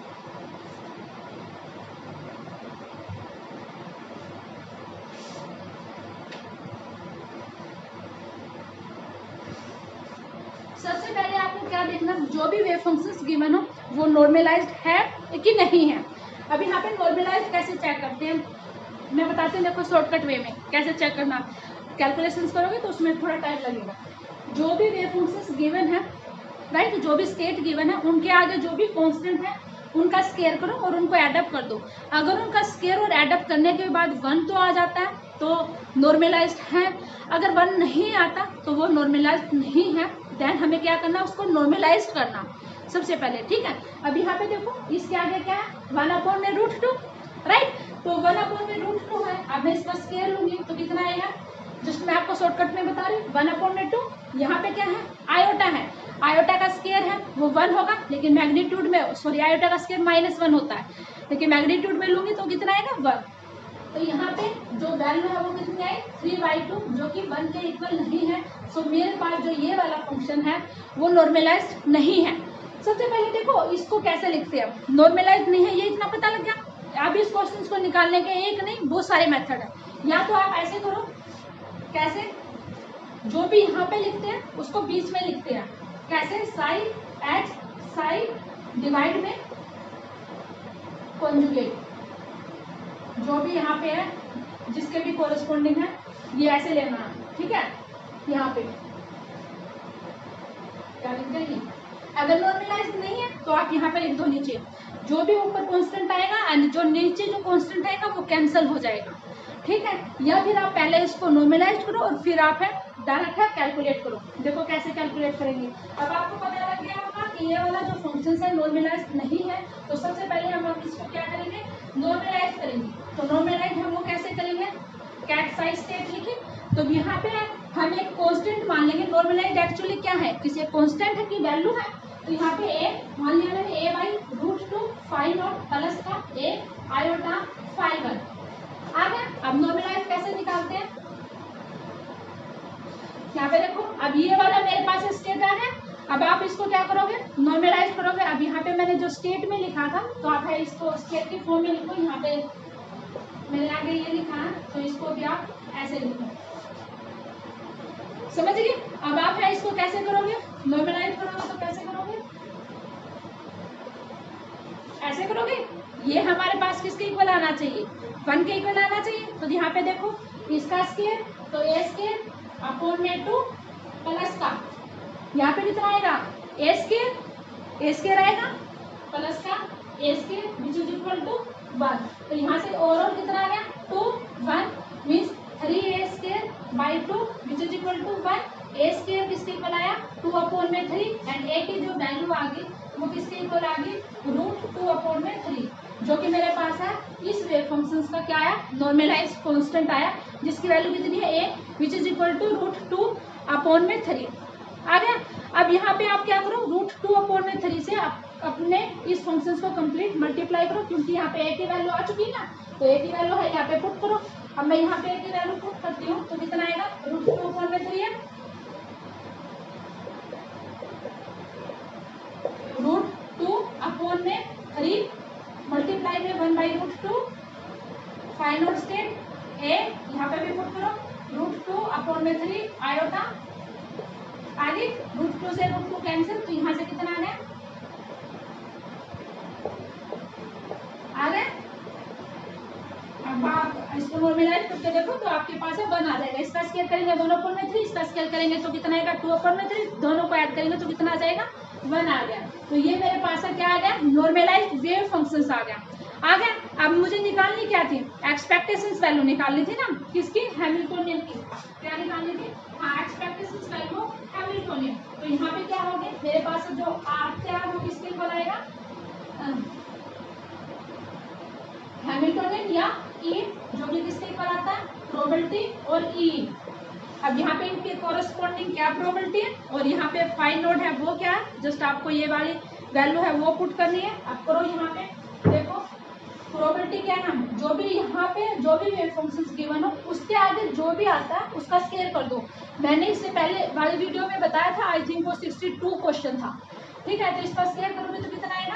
सबसे पहले आपको क्या देखना, जो भी वेव फंक्शंस गिवन हो वो नॉर्मलाइज्ड है कि नहीं है। अब यहाँ पे नॉर्मलाइज्ड कैसे चेक करते हैं मैं बताती हूँ, देखो शॉर्टकट वे में कैसे चेक करना, कैलकुलेशंस करोगे तो उसमें थोड़ा टाइम लगेगा। जो भी वेव फंक्शंस गिवन है, राइट, जो भी स्टेट गिवन है उनके आगे जो भी कांस्टेंट है उनका स्केयर करो और उनको एडअप कर दो। अगर उनका स्केयर और एडअप करने के बाद 1 तो आ जाता है तो नॉर्मलाइज्ड है, अगर 1 नहीं आता तो वो नॉर्मलाइज्ड नहीं है। देन हमें क्या करना, उसको नॉर्मलाइज्ड करना सबसे पहले, ठीक है। अब यहाँ पे देखो इसके आगे क्या है 1/√2, राइट। तो 1/√2 है। अब मैं इसका स्क्वायर लूंगी तो कितना आएगा, जस्ट मैं आपको शॉर्टकट में बता रही हूँ। 1/2, यहाँ पे क्या है, आयोटा है, आयोटा का स्क्वायर है वो 1 होगा, लेकिन मैग्नीट्यूड में, सॉरी, आयोटा का स्क्वायर -1 होता है, लेकिन मैग्नीट्यूड में लूंगी तो कितना आएगा, 1। तो यहाँ पे जो वैल्यू है वो कितनी आई, 3/2, जो कि 1 के इक्वल नहीं है। सो मेरे पास जो ये वाला फंक्शन है वो नॉर्मलाइज्ड नहीं है। सबसे पहले देखो इसको कैसे लिखते हैं, नॉर्मलाइज्ड नहीं है ये इतना पता लग गया। अब इस क्वेश्चन को निकालने के एक नहीं बहुत सारे मेथड है। या तो आप ऐसे करो, कैसे, जो भी यहाँ पे लिखते हैं उसको बीच में लिखते हैं, कैसे, साई एच साई डिवाइड में कॉन्जुगेट, जो भी यहाँ पे है जिसके भी कोरस्पॉन्डिंग है ये ऐसे लेना है, ठीक है। यहाँ पे क्या लिखते हैं, अगर नॉर्मलाइज नहीं है तो आप यहाँ पे लिख दो नीचे, जो भी ऊपर कांस्टेंट आएगा एंड जो नीचे जो कांस्टेंट आएगा वो कैंसिल हो जाएगा, ठीक है। या फिर आप पहले इसको नॉर्मलाइज करो और फिर आप है डायरेक्ट है कैलकुलेट करो। देखो कैसे कैलकुलेट करेंगे। अब आपको पता लग गया होगा कि ये वाला जो फंक्शन है नॉर्मलाइज नहीं है, तो सबसे पहले हम इसको क्या करेंगे, नॉर्मलाइज करेंगे। तो नॉर्मलाइज हम वो कैसे करेंगे, कैट साइज स्टेट लिखे, तो यहाँ पे हम एक कांस्टेंट मान लेंगे। नॉर्मलाइज एक्चुअली क्या है, किसी एक कांस्टेंट की वैल्यू है, तो यहाँ पे ए मान लिया मैंने, a/√2 फाई नॉट प्लस का a आयोटा फाई 1 आ गया। अब नॉर्मलाइज कैसे निकालते हैं, यहाँ पे देखो, अब ये वाला मेरे पास स्टेट आ गया। अब आप इसको क्या करोगे, नॉर्मलाइज करोगे। अब यहाँ पे मैंने जो स्टेट में लिखा था तो आप है इसको स्टेट की फॉर्म में लिखो। यहाँ पे मैंने आगे ये लिखा है तो इसको भी आप ऐसे लिखो, समझ गए। अब आप है इसको कैसे करोगे, नॉर्मलाइज करोगे तो कैसे करोगे, ऐसे करोगे। ये हमारे पास किसके इक्वल आना चाहिए, 1 के इक्वल आना चाहिए। तो यहाँ पे देखो इसका स्क्वायर तो a² प्लस का, यहाँ पे कितना आएगा, a² आएगा प्लस का a² which is equal to 1। तो यहाँ से ओवरऑल कितना आ गया, 2 1 means 3a²/2 which is equal to 1। a² किसके इक्वल आया, 2/3 एंड a की जो वैल्यू आ गई वो किसके इक्वल आ गई, √2/3, जो कि मेरे पास है इस वेव फंक्शंस का क्या आया, नॉर्मलाइज्ड कांस्टेंट आया, जिसकी वैल्यू कितनी है, a which is equal to √2/3 आ गया। अब यहाँ पे आप क्या करो, √2/3 से अपने इस फंक्शंस को कंप्लीट मल्टीप्लाई करो, क्योंकि यहाँ पे a की वैल्यू आ चुकी है ना, तो a की वैल्यू है यहाँ पे पुट करो। अब मैं यहाँ पे a की वैल्यू पुट करती हूँ तो कितना आएगा, √2/3 है, √2/3 मल्टीप्लाई में 1/√2 फाई नॉट स्टेट a, यहाँ पे भी पुट करो, √2/3 आयोटा आगे, √2 से √2 कैंसिल, तो यहाँ से कितना आ गया, आ गया। अब आप इसको नॉर्मलाइज करके देखो तो आपके पास है 1 आ जाएगा। इसका स्केल करेंगे 1/3, इसका स्केल करेंगे तो कितना आएगा, 2/3, दोनों को ऐड करेंगे तो कितना आ जाएगा, 1 आ गया। तो ये मेरे पास है क्या आ गया, नॉर्मलाइज्ड वेव फंक्शंस आ गया। अब मुझे निकालनी क्या थी, एक्सपेक्टेशंस वैल्यू निकालनी थी ना, किसकी, हैमिल्टोनियन की। क्या निकालनी थी, हाँ, एक्सपेक्टेशंस वैल्यू हैमिल्टोनियन। तो यहाँ पे क्या होगी, मेरे पास जो आर क्या है वो किसके इक्वल आएगा, हैमिल्टोनियन या ई, जो भी किसके इक्वल आता है, प्रोबेबिलिटी और ई। अब यहाँ पे इनके कॉरेस्पॉन्डिंग क्या प्रोबेबिलिटी है और यहाँ पे फाई नोड है वो क्या है, जस्ट आपको ये वाली वैल्यू है वो पुट करनी है। अब करो, यहाँ पे देखो प्रोबेबिलिटी क्या है, जो भी यहाँ पे जो भी वेव फंक्शंस गिवन हो उसके आगे जो भी आता है उसका स्केयर कर दो। मैंने इससे पहले वाली वीडियो में बताया था, आई थिंक वो 62 क्वेश्चन था, ठीक है। तो इसका स्केयर करोगे तो कितना आएगा,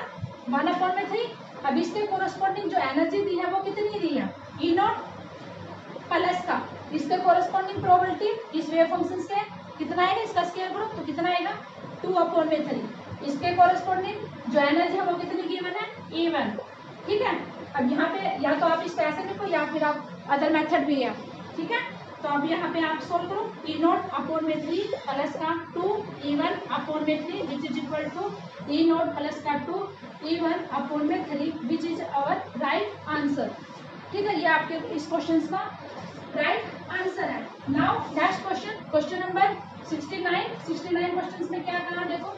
1/3। अब इसके कोरस्पॉन्डिंग जो एनर्जी दी है वो कितनी दी है, E0 प्लस का, इसके कोरस्पॉन्डिंग प्रोबेबिलिटी इस वेव फंक्शंस के कितना आएगा, इसका स्केयर करो तो कितना आएगा, 2/3। इसके कोरस्पॉन्डिंग जो एनर्जी है वो कितनी गिवन है, E1, ठीक है। अब यहाँ पे या तो आप इसको ऐसे लिखो या फिर आप अदर मेथड भी है, ठीक है। तो अब यहाँ पे आप सोल्व करो, E0/3 प्लस का 2 E1/3 which is equal to E0 plus का 2 E1/3 which is our right answer, ठीक है। ये आपके इस क्वेश्चन का राइट आंसर है। Now next question, question number 69 question में क्या कहा, देखो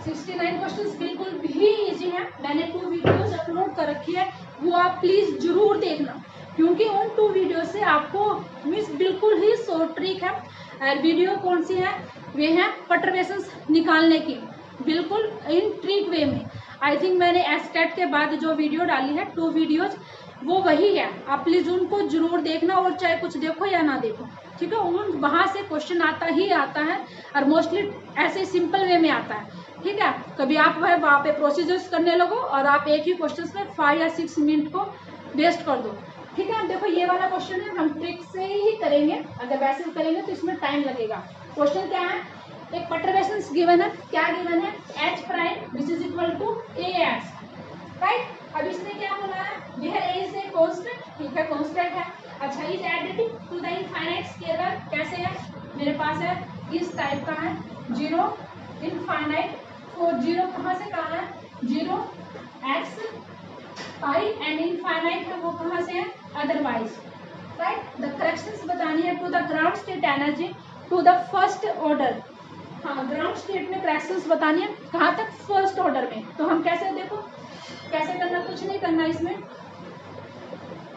69 क्वेश्चंस बिल्कुल भी इजी है। मैंने 2 वीडियोस अपलोड कर रखी है, वो आप प्लीज जरूर देखना, क्योंकि उन 2 वीडियो से आपको मीन्स बिल्कुल ही शॉर्ट ट्रिक है। वीडियो कौन सी है? वे हैं परटर्बेशंस निकालने की, बिल्कुल इन ट्रिक वे में। आई थिंक मैंने एसटेट के बाद जो वीडियो डाली है 2 वीडियोज, वो वही है। आप प्लीज उनको जरूर देखना, और चाहे कुछ देखो या ना देखो, ठीक है। उन वहाँ से क्वेश्चन आता ही आता है, और मोस्टली ऐसे सिंपल वे में आता है, ठीक है। कभी आप वहाँ पे प्रोसीजर्स करने लगो और आप एक ही क्वेश्चन में 5 या 6 मिनट को वेस्ट कर दो, ठीक है। देखो ये वाला क्वेश्चन है, हम ट्रिक से ही करेंगे, अगर वैसे करेंगे तो इसमें टाइम लगेगा। क्वेश्चन क्या है? एक परटर्बेशंस गिवन है। क्या गिवन है? h prime which is equal to ax, right. अब इसने क्या बोला है? Where a is a constant, ठीक है, कांस्टेंट है। अच्छा, is added to the infinite scalar, कैसे है? मेरे पास है इस टाइप का है, 0 इनफाइनाइट, और 0 कहाँ से कहाँ है? 0 x पाई, एंड इनफाइनाइट है वो कहाँ से है? Otherwise, right. द करेक्शंस बतानी है to the ground state energy to the first order. हाँ, ग्राउंड स्टेट में करेक्शंस बतानी है, कहाँ तक? फर्स्ट ऑर्डर में। तो हम कैसे, देखो कैसे करना, कुछ नहीं करना इसमें।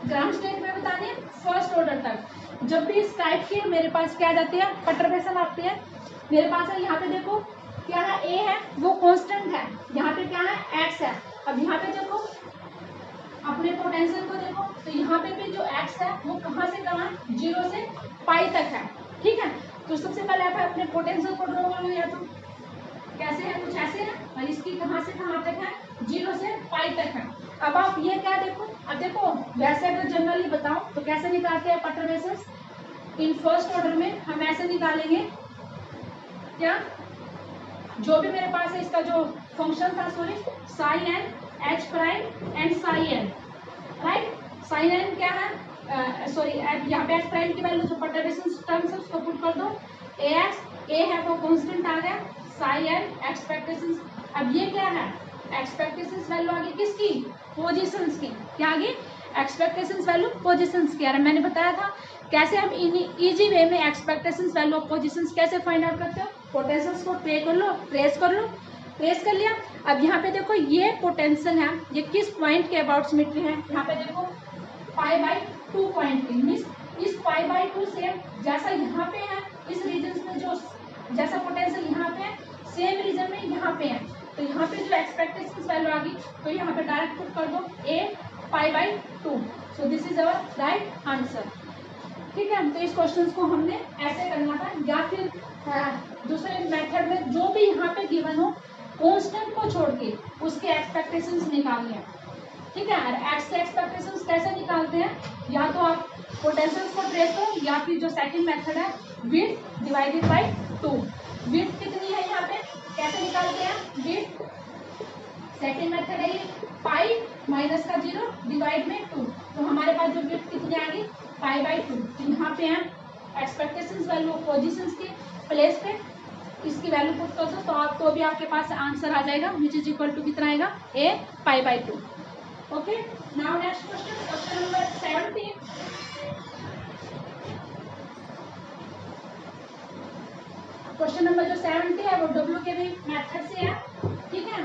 ग्राउंड स्टेट में बतानी है फर्स्ट ऑर्डर तक। जब भी इस टाइप की मेरे पास क्या जाती है? परटर्बेशन आती है। मेरे पास है, यहाँ पे देखो क्या है? a है वो कांस्टेंट है, यहाँ पे क्या है? x है। अब यहाँ पे देखो अपने पोटेंशियल को देखो, तो यहाँ पे भी जो x है वो कहाँ से कहाँ? 0 से पाई तक है, ठीक है। तो सबसे पहले आप अपने पोटेंशियल को ड्रॉ करो, या तो कैसे है? कुछ ऐसे है, और इसकी कहाँ से कहाँ तक है? 0 से पाई तक है। अब आप ये क्या देखो, अब देखो वैसे अगर जनरली बताओ तो कैसे निकालते हैं परटर्बेशंस? इन फर्स्ट ऑर्डर में हम ऐसे निकालेंगे, क्या? जो भी मेरे पास है इसका जो फंक्शन था, sorry, psi n h prime and psi n, right. Psi n क्या है? सॉरी, यहाँ पे एच प्राइम की वैल्यू जो परटर्बेशन टर्म्स है उसको पुट कर दो। ए है वो कांस्टेंट आ गया, साइन एन एक्सपेक्टेशंस। अब ये क्या है? एक्सपेक्टेशंस वैल्यू आ गई किसकी? पोजीशंस की। क्या आ गई? एक्सपेक्टेशंस वैल्यू पोजीशंस की। मैंने बताया था कैसे हम इजी वे में एक्सपेक्टेशंस वैल्यू ऑफ पोजीशंस कैसे फाइंड आउट करते हो? पोटेंशियल्स को ट्रेस कर लिया। अब यहाँ पे देखो ये पोटेंशियल है, ये किस पॉइंट के अबाउट सिमेट्री है? यहाँ पे देखो π/2 पॉइंट की, मीन्स इस π/2 से जैसा यहाँ पे है इस रीजन में, जो जैसा पोटेंशियल यहाँ पे है सेम रीजन में यहाँ पे है, तो यहाँ पे जो एक्सपेक्टेशंस वैल्यू आ गई तो यहाँ पे डायरेक्ट पुट कर दो a π/2। So this is our right answer, ठीक है। तो इस क्वेश्चन को हमने ऐसे करना था, या फिर दूसरे मेथड में जो भी यहाँ पे गिवन हो कांस्टेंट को छोड़ के उसके एक्सपेक्टेशंस निकालने हैं, ठीक है। एक्स के एक्सपेक्टेशंस कैसे निकालते हैं? या तो आप पोटेंशियल्स को ट्रेस करो, या फिर जो सेकंड मेथड है विड्थ डिवाइडेड बाय 2। विड्थ कितनी है यहाँ पे? कैसे निकालते हैं विड्थ? सेकंड मेथड है ये, पाई माइनस का 0 डिवाइड में 2। तो हमारे पास जो विड्थ कितनी आ गई? π/2। तो यहाँ पे है एक्सपेक्टेशंस वैल्यू पोजीशंस के प्लेस पे इसकी वैल्यू पुट कर दो, तो आपको भी आपके पास आंसर आ जाएगा, विच इज इक्वल टू कितना आएगा? a π/2। Okay, now next question, question number 17। Question number जो 70 है वो WKB मेथड से है, ठीक है।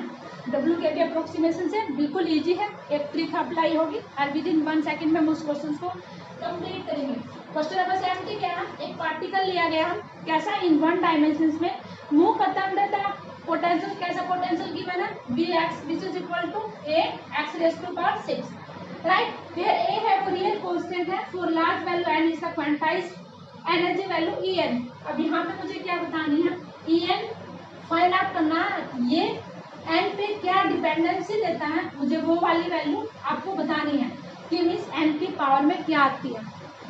WKB अप्रोक्सीमेशन से बिल्कुल इजी है, एक ट्रिक अप्लाई होगी और विद इन 1 सेकंड में हम उस क्वेश्चन को कंप्लीट करेंगे। क्वेश्चन नंबर 70 क्या है? एक पार्टिकल लिया गया हम, कैसा? इन 1 डायमेंशन में मूव करता है, पोटेंशियल कैसा पोटेंशियल गिवन है? Vx which is equal to a x⁻⁶, right. फिर a है वो रियल कांस्टेंट है, for large value n is the quantised energy value En। अब यहाँ पे मुझे क्या बतानी है? En फाइंड आउट करना, ये n पे क्या डिपेंडेंसी देता है, मुझे वो वाली वैल्यू आपको बतानी है कि मीन्स n की पावर में क्या आती है,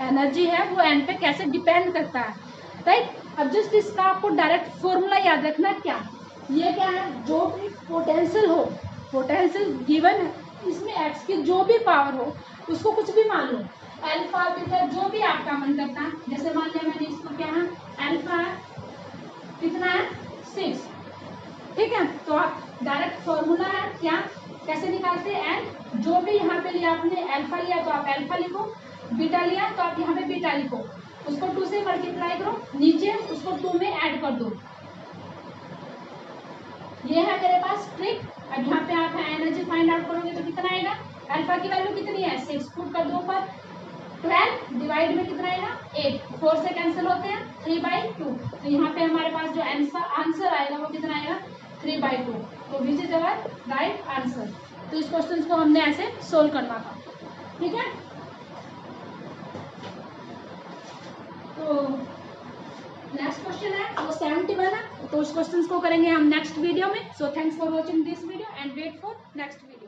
एनर्जी है वो n पे कैसे डिपेंड करता है, राइट। अब जस्ट इसका आपको डायरेक्ट फॉर्मूला याद रखना, क्या ये क्या है? जो भी पोटेंशियल हो, पोटेंशियल गिवन है, इसमें x की जो भी पावर हो उसको कुछ भी मान लो, अल्फा बीटा जो भी आपका मन करता है। जैसे मान लिया मैंने इसको क्या है, अल्फा है कितना है 6, ठीक है। तो आप डायरेक्ट फॉर्मूला है क्या, कैसे निकालते हैं? एन जो भी यहाँ पे लिया आपने, अल्फा लिया तो आप अल्फा लिखो, बीटा लिया तो आप यहाँ पे बीटा लिखो, उसको 2 से मल्टीप्लाई करो, नीचे उसको 2 में ऐड कर दो, ये है मेरे पास ट्रिक। अब यहाँ पे आप एनर्जी फाइंड आउट करोगे तो कितना आएगा, अल्फा की वैल्यू कितनी है 6, पुट कर दो ऊपर, 12 डिवाइड में कितना आएगा 8, 4 से कैंसिल होते हैं 3/2। तो यहाँ पे हमारे पास जो आंसर आएगा वो कितना आएगा 3/2। तो which is our right answer. तो इस क्वेश्चन को हमने ऐसे सोल्व करना था, ठीक है। तो नेक्स्ट क्वेश्चन है वो 71 है, तो उस क्वेश्चन को करेंगे हम नेक्स्ट वीडियो में। So thanks for watching this video and wait for next video.